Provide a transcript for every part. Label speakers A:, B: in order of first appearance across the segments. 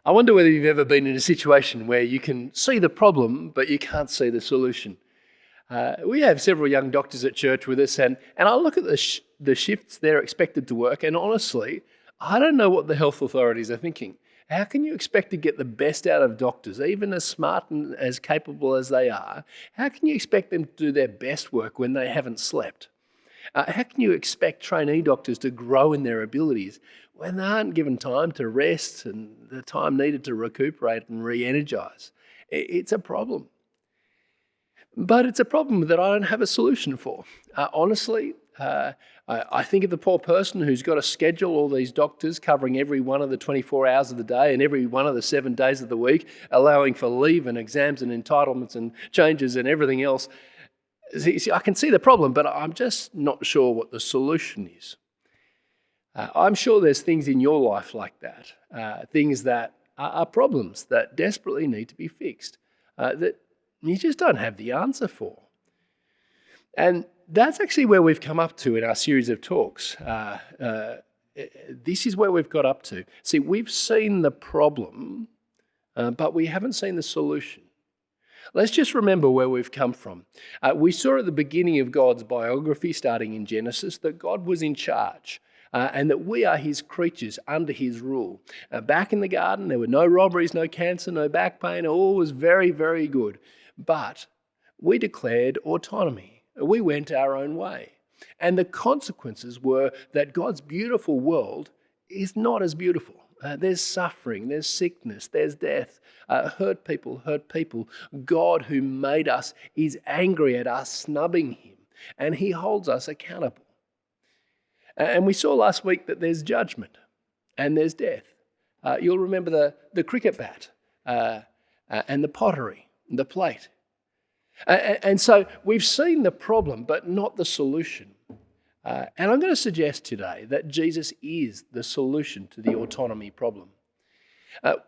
A: I wonder whether you've ever been in a situation where you can see the problem, but you can't see the solution. We have several young doctors at church with us, and I look at the shifts they're expected to work, and honestly, I don't know what the health authorities are thinking. How can you expect to get the best out of doctors, even as smart and as capable as they are? How can you expect them to do their best work when they haven't slept? How can you expect trainee doctors to grow in their abilities when they aren't given time to rest and the time needed to recuperate and re-energise? It's a problem. But it's a problem that I don't have a solution for. Honestly, I think of the poor person who's got to schedule all these doctors covering every one of the 24 hours of the day and every one of the 7 days of the week, allowing for leave and exams and entitlements and changes and everything else. See, I can see the problem, but I'm just not sure what the solution is. I'm sure there's things in your life like that, things that are problems that desperately need to be fixed, that you just don't have the answer for. And that's actually where we've come up to in our series of talks. This is where we've got up to. See, we've seen the problem, but we haven't seen the solution. Let's just remember where we've come from. We saw at the beginning of God's biography, starting in Genesis, that God was in charge and that we are his creatures under his rule. Back in the garden, there were no robberies, no cancer, no back pain. All was very, very good. But we declared autonomy. We went our own way. And the consequences were that God's beautiful world is not as beautiful. There's suffering, there's sickness, there's death, hurt people. God who made us is angry at us, snubbing him, and he holds us accountable. And we saw last week that there's judgment and there's death. You'll remember the cricket bat and the pottery, the plate. And so we've seen the problem, but not the solution. And I'm going to suggest today that Jesus is the solution to the autonomy problem.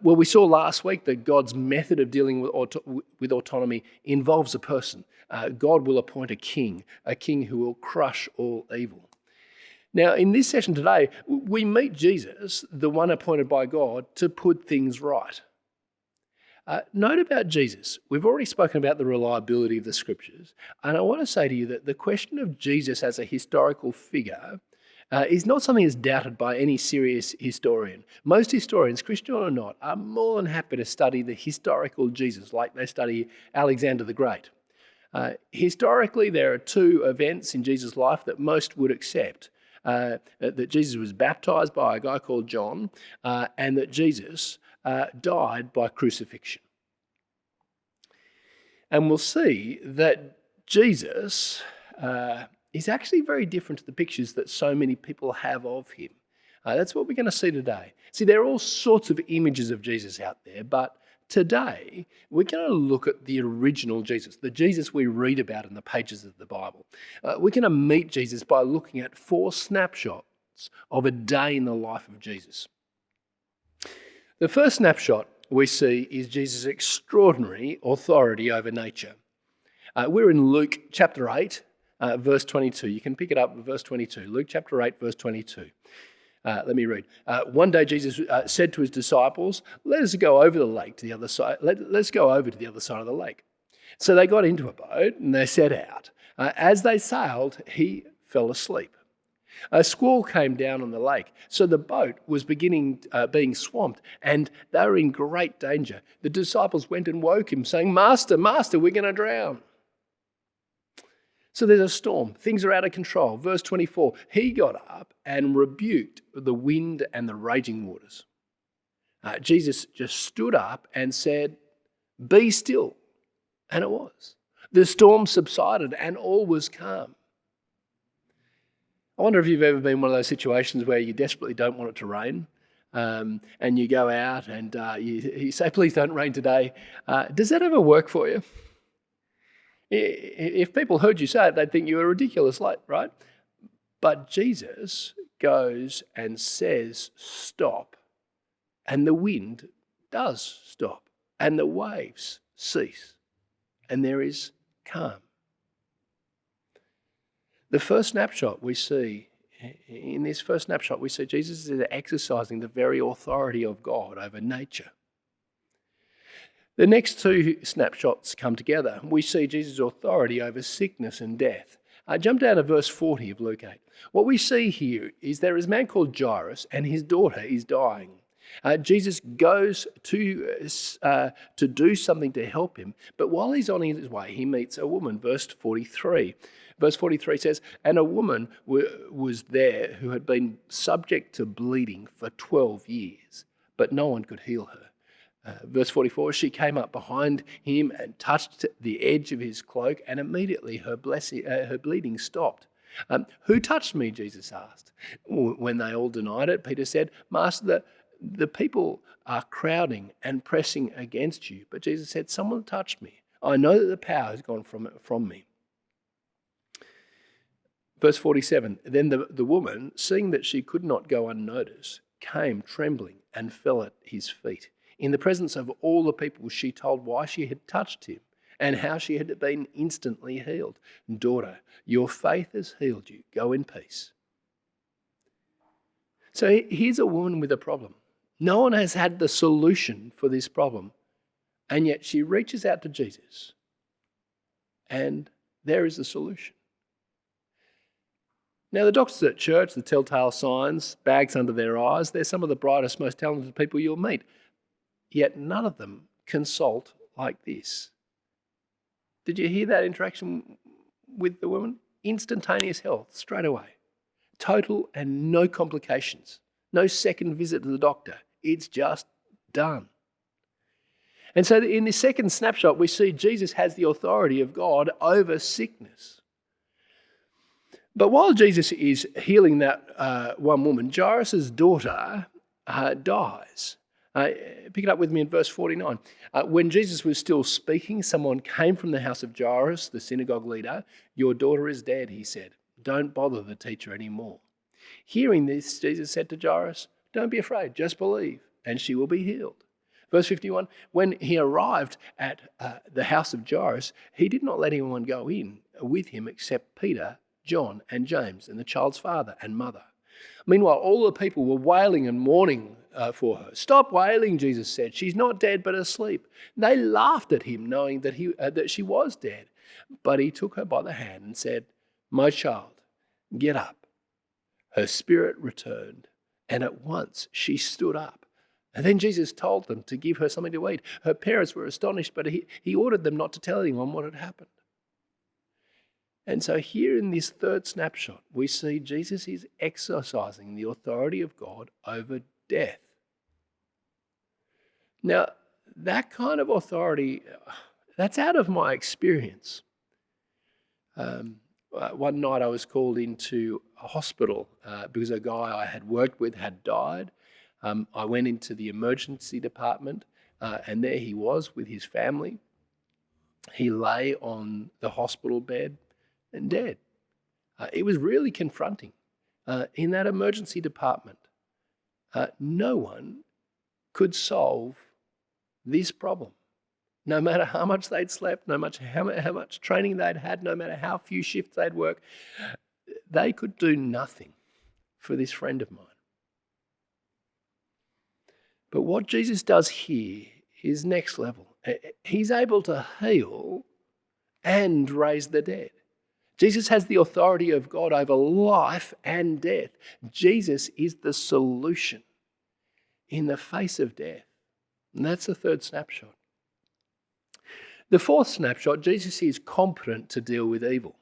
A: Well, we saw last week that God's method of dealing with autonomy involves a person. God will appoint a king who will crush all evil. Now, in this session today, we meet Jesus, the one appointed by God, to put things right. Note about Jesus. We've already spoken about the reliability of the scriptures, and I want to say to you that the question of Jesus as a historical figure is not something that's doubted by any serious historian. Most historians, Christian or not, are more than happy to study the historical Jesus like they study Alexander the Great. Historically, there are two events in Jesus' life that most would accept. That Jesus was baptized by a guy called John, and that Jesus died by crucifixion. And we'll see that Jesus is actually very different to the pictures that so many people have of him. That's what we're going to see today. See, there are all sorts of images of Jesus out there, but today we're going to look at the original Jesus, the Jesus we read about in the pages of the Bible. We're going to meet Jesus by looking at 4 snapshots of a day in the life of Jesus. The first snapshot we see is Jesus' extraordinary authority over nature. We're in Luke chapter 8, verse 22. You can pick it up at verse 22. Luke chapter 8, verse 22. Let me read. One day Jesus said to his disciples, let us go over the lake to the other side. Let's go over to the other side of the lake. So they got into a boat and they set out. As they sailed, he fell asleep. A squall came down on the lake, so the boat was being swamped, and they were in great danger. The disciples went and woke him, saying, Master, we're going to drown. So there's a storm. Things are out of control. Verse 24, he got up and rebuked the wind and the raging waters. Jesus just stood up and said, be still. And it was. The storm subsided and all was calm. I wonder if you've ever been in one of those situations where you desperately don't want it to rain, and you go out and you say, please don't rain today. Does that ever work for you? If people heard you say it, they'd think you were ridiculous, right? But Jesus goes and says, stop. And the wind does stop. And the waves cease. And there is calm. The first snapshot we see, in this first snapshot, we see Jesus is exercising the very authority of God over nature. The next two snapshots come together. We see Jesus' authority over sickness and death. Jump down to verse 40 of Luke 8. What we see here is there is a man called Jairus and his daughter is dying. Jesus goes to do something to help him, but while he's on his way, he meets a woman. Verse 43. Verse 43 says, and a woman was there who had been subject to bleeding for 12 years, but no one could heal her. Verse 44, she came up behind him and touched the edge of his cloak, and immediately her bleeding stopped. Who touched me, Jesus asked. When they all denied it, Peter said, Master, the people are crowding and pressing against you. But Jesus said, someone touched me. I know that the power has gone from me. Verse 47, then the woman, seeing that she could not go unnoticed, came trembling and fell at his feet. In the presence of all the people, she told why she had touched him and how she had been instantly healed. Daughter, your faith has healed you. Go in peace. So here's a woman with a problem. No one has had the solution for this problem, and yet she reaches out to Jesus, and there is the solution. Now, the doctors at church, the telltale signs, bags under their eyes, they're some of the brightest, most talented people you'll meet. Yet none of them consult like this. Did you hear that interaction with the woman? Instantaneous health, straight away. Total and no complications. No second visit to the doctor. It's just done. And so in this second snapshot, we see Jesus has the authority of God over sickness. But while Jesus is healing that one woman, Jairus' daughter dies. Pick it up with me in verse 49. When Jesus was still speaking, someone came from the house of Jairus, the synagogue leader. Your daughter is dead, he said. Don't bother the teacher anymore. Hearing this, Jesus said to Jairus, don't be afraid, just believe, and she will be healed. Verse 51, when he arrived at the house of Jairus, he did not let anyone go in with him except Peter, John, and James, and the child's father and mother. Meanwhile, all the people were wailing and mourning for her. Stop wailing, Jesus said. She's not dead but asleep. They laughed at him, knowing that she was dead. But he took her by the hand and said, my child, get up. Her spirit returned, and at once she stood up. And then Jesus told them to give her something to eat. Her parents were astonished, but he ordered them not to tell anyone what had happened. And so here in this third snapshot, we see Jesus is exercising the authority of God over death. Now, that kind of authority, that's out of my experience. One night I was called into a hospital because a guy I had worked with had died. I went into the emergency department and there he was with his family. He lay on the hospital bed and dead. It was really confronting. In that emergency department, no one could solve this problem. No matter how much they'd slept, no matter how much training they'd had, no matter how few shifts they'd worked, they could do nothing for this friend of mine. But what Jesus does here is next level. He's able to heal and raise the dead. Jesus has the authority of God over life and death. Jesus is the solution in the face of death. And that's the third snapshot. The fourth snapshot, Jesus is competent to deal with evil.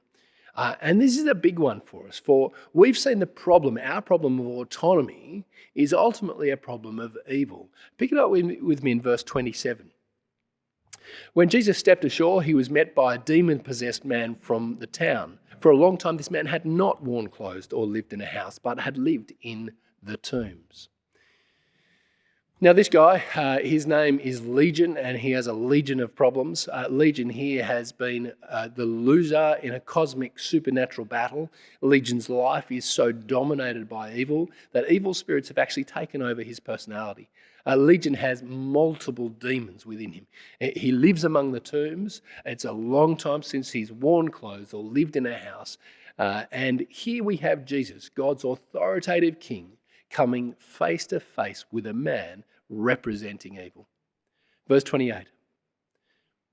A: And this is a big one for us, for we've seen the problem, our problem of autonomy is ultimately a problem of evil. Pick it up with me in verse 27. When Jesus stepped ashore, he was met by a demon-possessed man from the town. For a long time, this man had not worn clothes or lived in a house, but had lived in the tombs. Now, this guy, his name is Legion, and he has a legion of problems. Legion here has been the loser in a cosmic supernatural battle. Legion's life is so dominated by evil that evil spirits have actually taken over his personality. Legion has multiple demons within him. He lives among the tombs. It's a long time since he's worn clothes or lived in a house. And here we have Jesus, God's authoritative king, coming face to face with a man representing evil. Verse 28,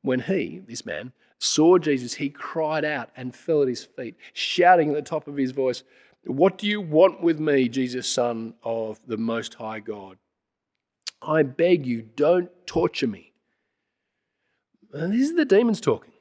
A: When he, this man, saw Jesus, he cried out and fell at his feet, shouting at the top of his voice, "What do you want with me, Jesus, Son of the Most High God? I beg you, don't torture me." And this is the demons talking.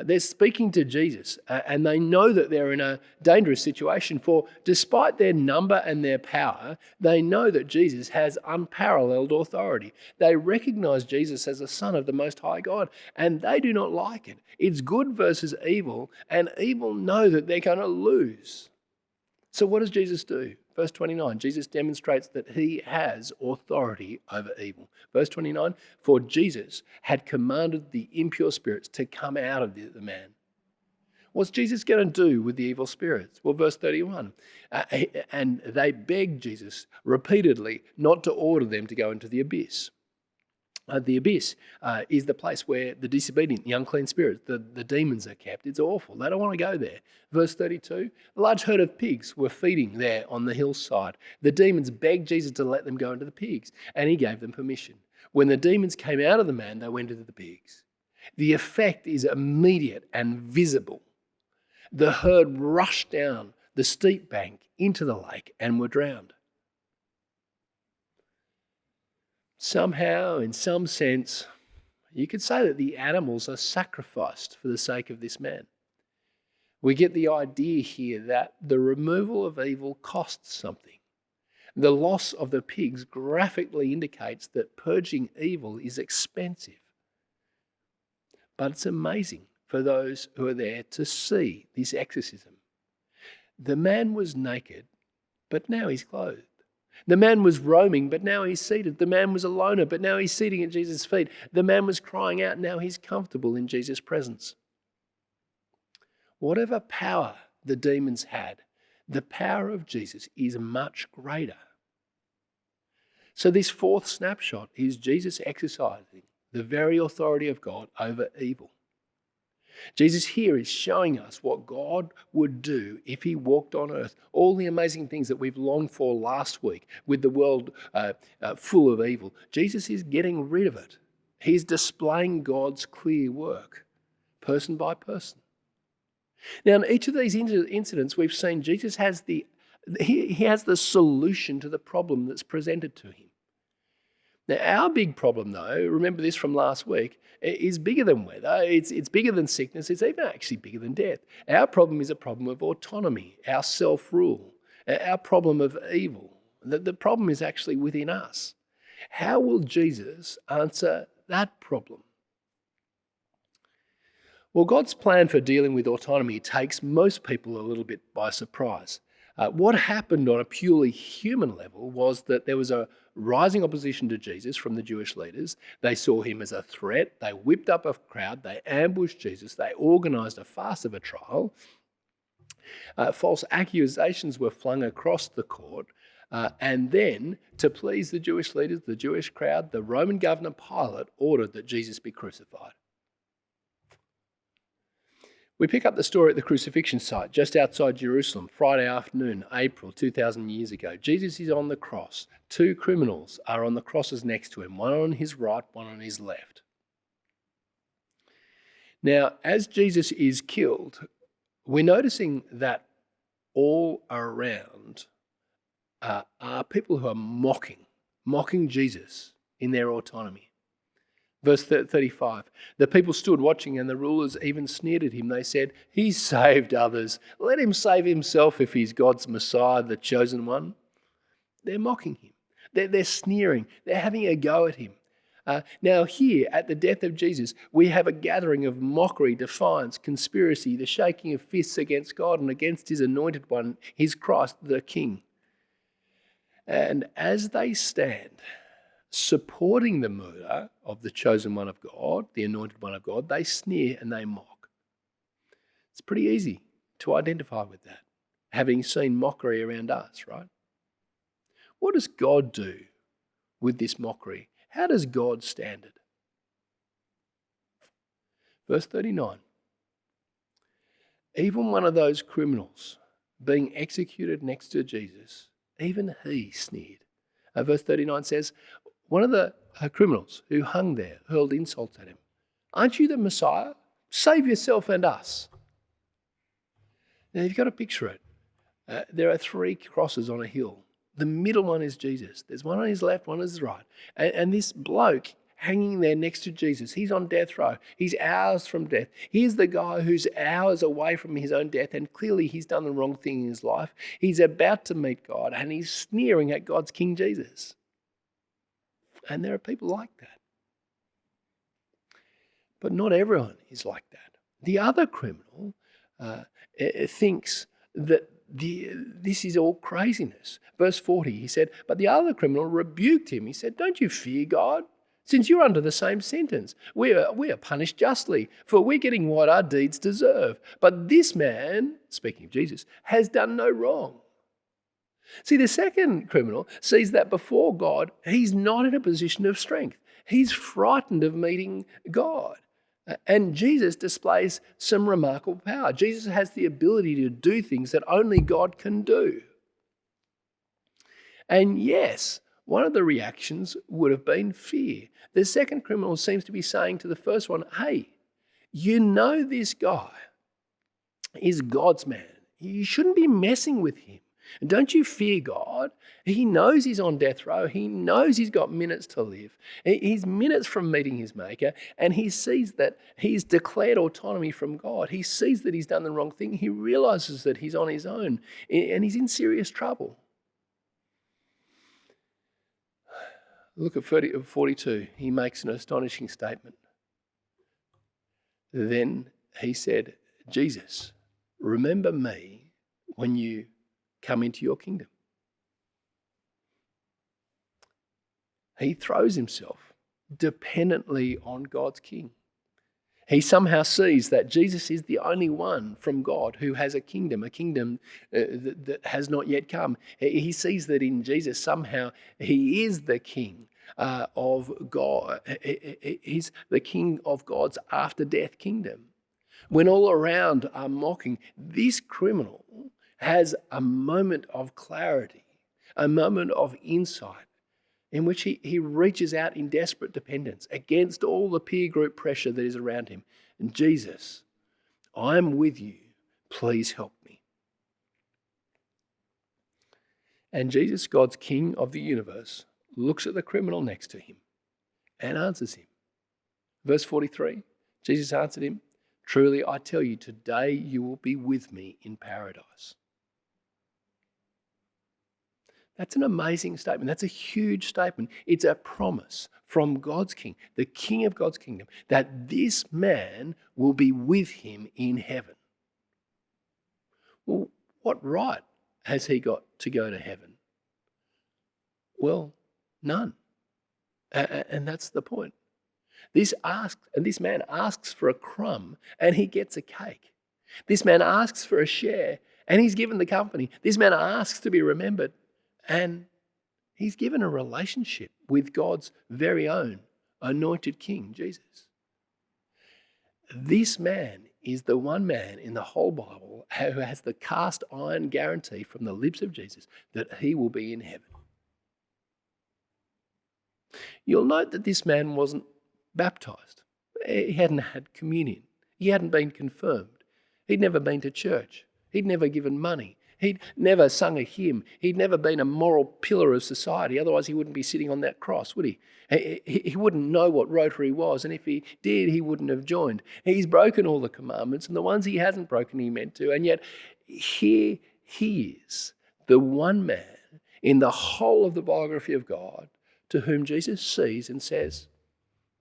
A: They're speaking to Jesus, and they know that they're in a dangerous situation, for despite their number and their power, they know that Jesus has unparalleled authority. They recognize Jesus as the Son of the Most High God, and they do not like it. It's good versus evil, and evil know that they're going to lose. So what does Jesus do? Verse 29, Jesus demonstrates that he has authority over evil. Verse 29, for Jesus had commanded the impure spirits to come out of the man. What's Jesus going to do with the evil spirits? Well, verse 31, and they begged Jesus repeatedly not to order them to go into the abyss. The abyss is the place where the disobedient, the unclean spirits, the demons are kept. It's awful. They don't want to go there. Verse 32, a large herd of pigs were feeding there on the hillside. The demons begged Jesus to let them go into the pigs, and he gave them permission. When the demons came out of the man, they went into the pigs. The effect is immediate and visible. The herd rushed down the steep bank into the lake and were drowned. Somehow, in some sense, you could say that the animals are sacrificed for the sake of this man. We get the idea here that the removal of evil costs something. The loss of the pigs graphically indicates that purging evil is expensive. But it's amazing for those who are there to see this exorcism. The man was naked, but now he's clothed. The man was roaming, but now he's seated. The man was a loner, but now he's sitting at Jesus' feet. The man was crying out, now he's comfortable in Jesus' presence. Whatever power the demons had, the power of Jesus is much greater. So this fourth snapshot is Jesus exercising the very authority of God over evil. Jesus here is showing us what God would do if he walked on earth. All the amazing things that we've longed for last week with the world full of evil. Jesus is getting rid of it. He's displaying God's clear work, person by person. Now, in each of these incidents, we've seen Jesus has he has the solution to the problem that's presented to him. Now, our big problem, though, remember this from last week, is bigger than weather. It's bigger than sickness. It's even actually bigger than death. Our problem is a problem of autonomy, our self-rule, our problem of evil. The problem is actually within us. How will Jesus answer that problem? Well, God's plan for dealing with autonomy takes most people a little bit by surprise. What happened on a purely human level was that there was a rising opposition to Jesus from the Jewish leaders. They saw him as a threat. They whipped up a crowd. They ambushed Jesus. They organised a farce of a trial. False accusations were flung across the court. And then, to please the Jewish leaders, the Jewish crowd, the Roman governor Pilate ordered that Jesus be crucified. We pick up the story at the crucifixion site just outside Jerusalem, Friday afternoon, April 2,000 years ago. Jesus is on the cross. Two criminals are on the crosses next to him, one on his right, one on his left. Now, as Jesus is killed, we're noticing that all around are people who are mocking Jesus in their autonomy. Verse 35, the people stood watching and the rulers even sneered at him. They said, "He saved others. Let him save himself if he's God's Messiah, the chosen one." They're mocking him. They're sneering. They're having a go at him. Now here, at the death of Jesus, we have a gathering of mockery, defiance, conspiracy, the shaking of fists against God and against his anointed one, his Christ, the King. And as they stand, supporting the murder of the chosen one of God, the anointed one of God, they sneer and they mock. It's pretty easy to identify with that, having seen mockery around us, right? What does God do with this mockery? How does God stand it? Verse 39, even one of those criminals being executed next to Jesus, even he sneered. Verse 39 says, one of the criminals who hung there hurled insults at him. Aren't you the Messiah? Save yourself and us. Now, you've got to picture it. There are 3 crosses on a hill. The middle one is Jesus. There's one on his left, one on his right. And this bloke hanging there next to Jesus, he's on death row. He's hours from death. Here's the guy who's hours away from his own death, and clearly he's done the wrong thing in his life. He's about to meet God, and he's sneering at God's King Jesus. And there are people like that. But not everyone is like that. The other criminal thinks that this is all craziness. Verse 40, he said, but the other criminal rebuked him. He said, don't you fear God? Since you're under the same sentence, we are punished justly, for we're getting what our deeds deserve. But this man, speaking of Jesus, has done no wrong. See, the second criminal sees that before God, he's not in a position of strength. He's frightened of meeting God. And Jesus displays some remarkable power. Jesus has the ability to do things that only God can do. And yes, one of the reactions would have been fear. The second criminal seems to be saying to the first one, hey, you know this guy is God's man. You shouldn't be messing with him. And don't you fear God? He knows he's on death row. He knows he's got minutes to live. He's minutes from meeting his maker, and he sees that he's declared autonomy from God. He sees that he's done the wrong thing. He realizes that he's on his own, and he's in serious trouble. Look at 42. He makes an astonishing statement. Then he said, Jesus, remember me when you come into your kingdom. He throws himself dependently on God's king. He somehow sees that Jesus is the only one from God who has a kingdom that has not yet come. He sees that in Jesus somehow he is the king of God. He's the king of God's after death kingdom. When all around are mocking, this criminal has a moment of clarity, a moment of insight in which he reaches out in desperate dependence against all the peer group pressure that is around him. And Jesus, I'm with you. Please help me. And Jesus, God's King of the universe, looks at the criminal next to him and answers him. Verse 43, Jesus answered him, truly I tell you, today you will be with me in paradise. That's an amazing statement. That's a huge statement. It's a promise from God's King, the King of God's kingdom, that this man will be with him in heaven. Well, what right has he got to go to heaven? Well, none. And that's the point. This man asks for a crumb and he gets a cake. This man asks for a share and he's given the company. This man asks to be remembered and he's given a relationship with God's very own anointed King, Jesus. This man is the one man in the whole Bible who has the cast iron guarantee from the lips of Jesus that he will be in heaven. You'll note that this man wasn't baptized. He hadn't had communion. He hadn't been confirmed. He'd never been to church. He'd never given money. He'd never sung a hymn. He'd never been a moral pillar of society. Otherwise, he wouldn't be sitting on that cross, would he? He wouldn't know what Rotary was, and if he did, he wouldn't have joined. He's broken all the commandments, and the ones he hasn't broken, he meant to. And yet, here he is, the one man in the whole of the biography of God to whom Jesus sees and says,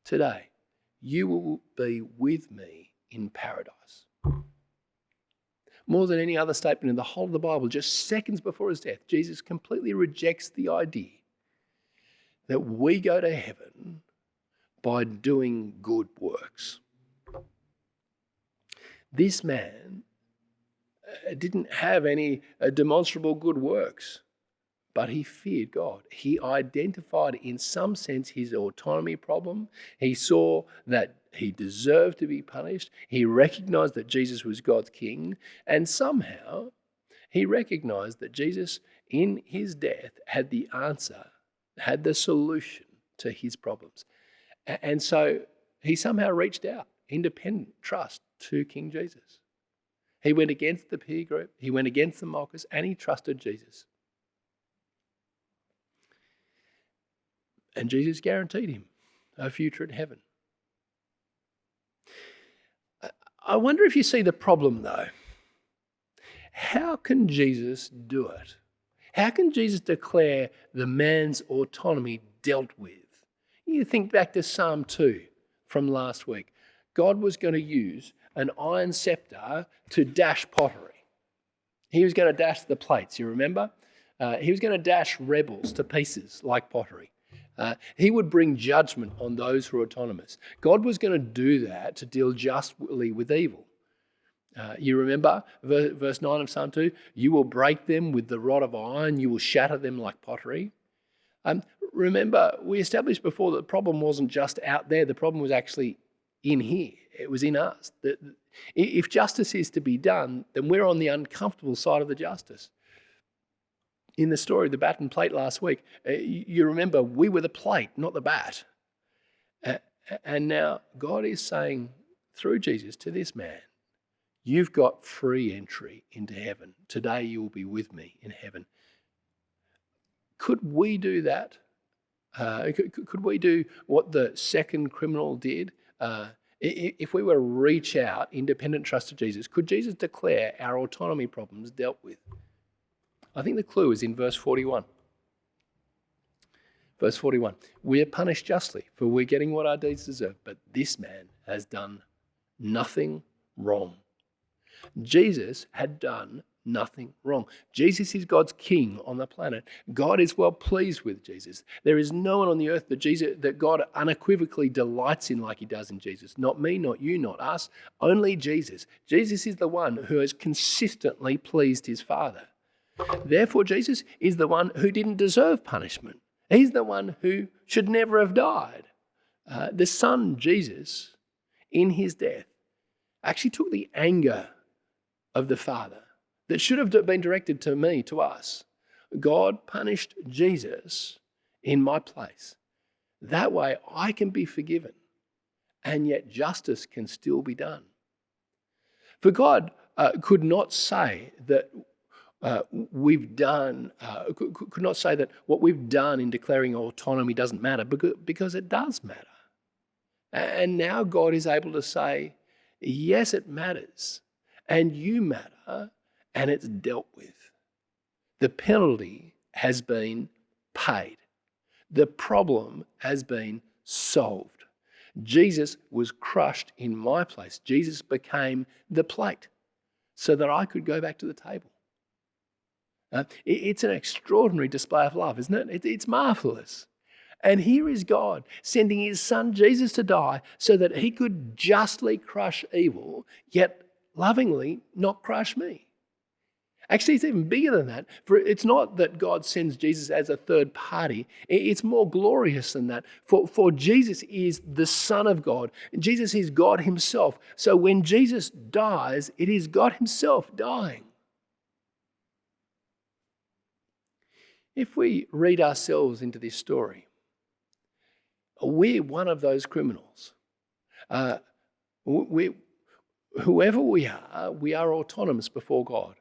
A: today, you will be with me in paradise. More than any other statement in the whole of the Bible, just seconds before his death, Jesus completely rejects the idea that we go to heaven by doing good works. This man didn't have any demonstrable good works, but he feared God. He identified in some sense his autonomy problem. He saw that he deserved to be punished. He recognized that Jesus was God's king. And somehow he recognized that Jesus in his death had the answer, had the solution to his problems. And so he somehow reached out independent trust to King Jesus. He went against the peer group, he went against the mockers, and he trusted Jesus. And Jesus guaranteed him a future in heaven. I wonder if you see the problem, though. How can Jesus do it? How can Jesus declare the man's autonomy dealt with? You think back to Psalm 2 from last week. God was going to use an iron scepter to dash pottery. He was going to dash the plates, you remember? He was going to dash rebels to pieces like pottery. He would bring judgment on those who are autonomous. God was going to do that to deal justly with evil. You remember verse 9 of Psalm 2? You will break them with the rod of iron, you will shatter them like pottery. Remember, we established before that the problem wasn't just out there, the problem was actually in here. It was in us. If justice is to be done, then we're on the uncomfortable side of the justice. In the story of the bat and plate last week, you remember we were the plate, not the bat. And now God is saying through Jesus to this man, you've got free entry into heaven. Today you will be with me in heaven. Could we do that? Could we do what the second criminal did? If we were to reach out, independent trust to Jesus, could Jesus declare our autonomy problems dealt with? I think the clue is in verse 41. Verse 41, we are punished justly, for we're getting what our deeds deserve, but this man has done nothing wrong. Jesus had done nothing wrong. Jesus is God's king on the planet. God is well pleased with Jesus. There is no one on the earth that God unequivocally delights in like he does in Jesus. Not me, not you, not us, only Jesus. Jesus is the one who has consistently pleased his Father. Therefore, Jesus is the one who didn't deserve punishment. He's the one who should never have died. The Son, Jesus, in his death, actually took the anger of the Father that should have been directed to me, to us. God punished Jesus in my place. That way I can be forgiven, and yet justice can still be done. For God could not say that could not say that what we've done in declaring autonomy doesn't matter, because it does matter. And now God is able to say, yes, it matters, and you matter, and it's dealt with. The penalty has been paid. The problem has been solved. Jesus was crushed in my place. Jesus became the plate so that I could go back to the table. It's an extraordinary display of love, isn't it? It's marvelous. And here is God sending his Son Jesus to die so that he could justly crush evil, yet lovingly not crush me. Actually, it's even bigger than that. For it's not that God sends Jesus as a third party. It's more glorious than that. For Jesus is the Son of God. Jesus is God himself. So when Jesus dies, it is God himself dying. If we read ourselves into this story, we're one of those criminals. Whoever we are autonomous before God.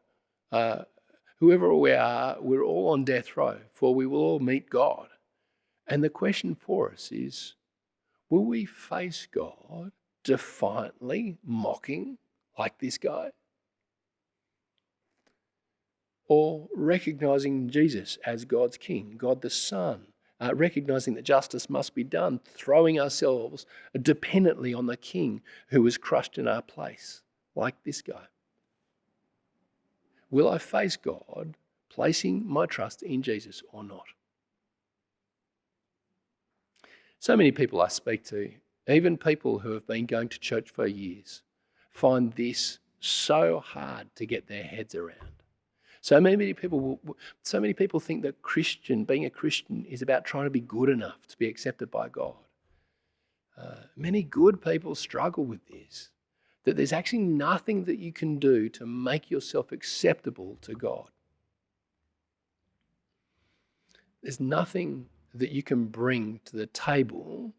A: Whoever we are, we're all on death row, for we will all meet God. And the question for us is, will we face God defiantly, mocking, like this guy? Or recognizing Jesus as God's King, God the Son, recognizing that justice must be done, throwing ourselves dependently on the King who was crushed in our place, like this guy? Will I face God placing my trust in Jesus or not? So many people I speak to, even people who have been going to church for years, find this so hard to get their heads around. So many people think that being a Christian is about trying to be good enough to be accepted by God. Many good people struggle with this, that there's actually nothing that you can do to make yourself acceptable to God. There's nothing that you can bring to the table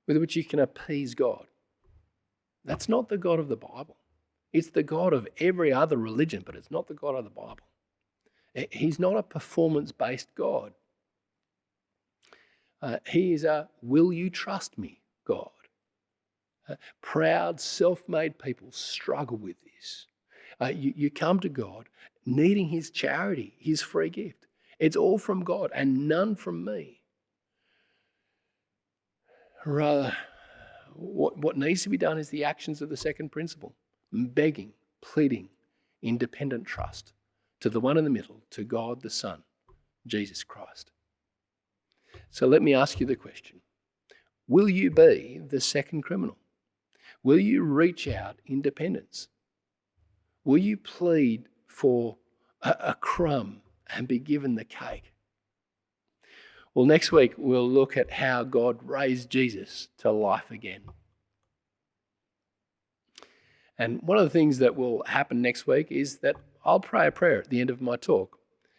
A: with which you can appease God. That's not the God of the Bible. It's the God of every other religion, but it's not the God of the Bible. He's not a performance-based God. He is a will you trust me God. Proud, self-made people struggle with this. You come to God needing his charity, his free gift. It's all from God and none from me. Rather, what needs to be done is the actions of the second principle: begging, pleading, independent trust to the one in the middle, to God the Son, Jesus Christ. So let me ask you the question: will you be the second criminal? Will you reach out in dependence? Will you plead for a crumb and be given the cake? Well, next week we'll look at how God raised Jesus to life again. And one of the things that will happen next week is that I'll pray a prayer at the end of my talk.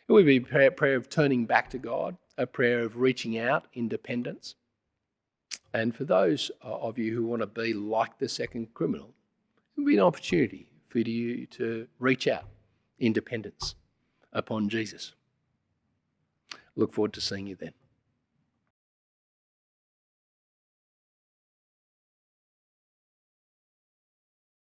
A: It will be a prayer of turning back to God, a prayer of reaching out in dependence. And for those of you who want to be like the second criminal, it will be an opportunity for you to reach out in dependence upon Jesus. Look forward to seeing you then.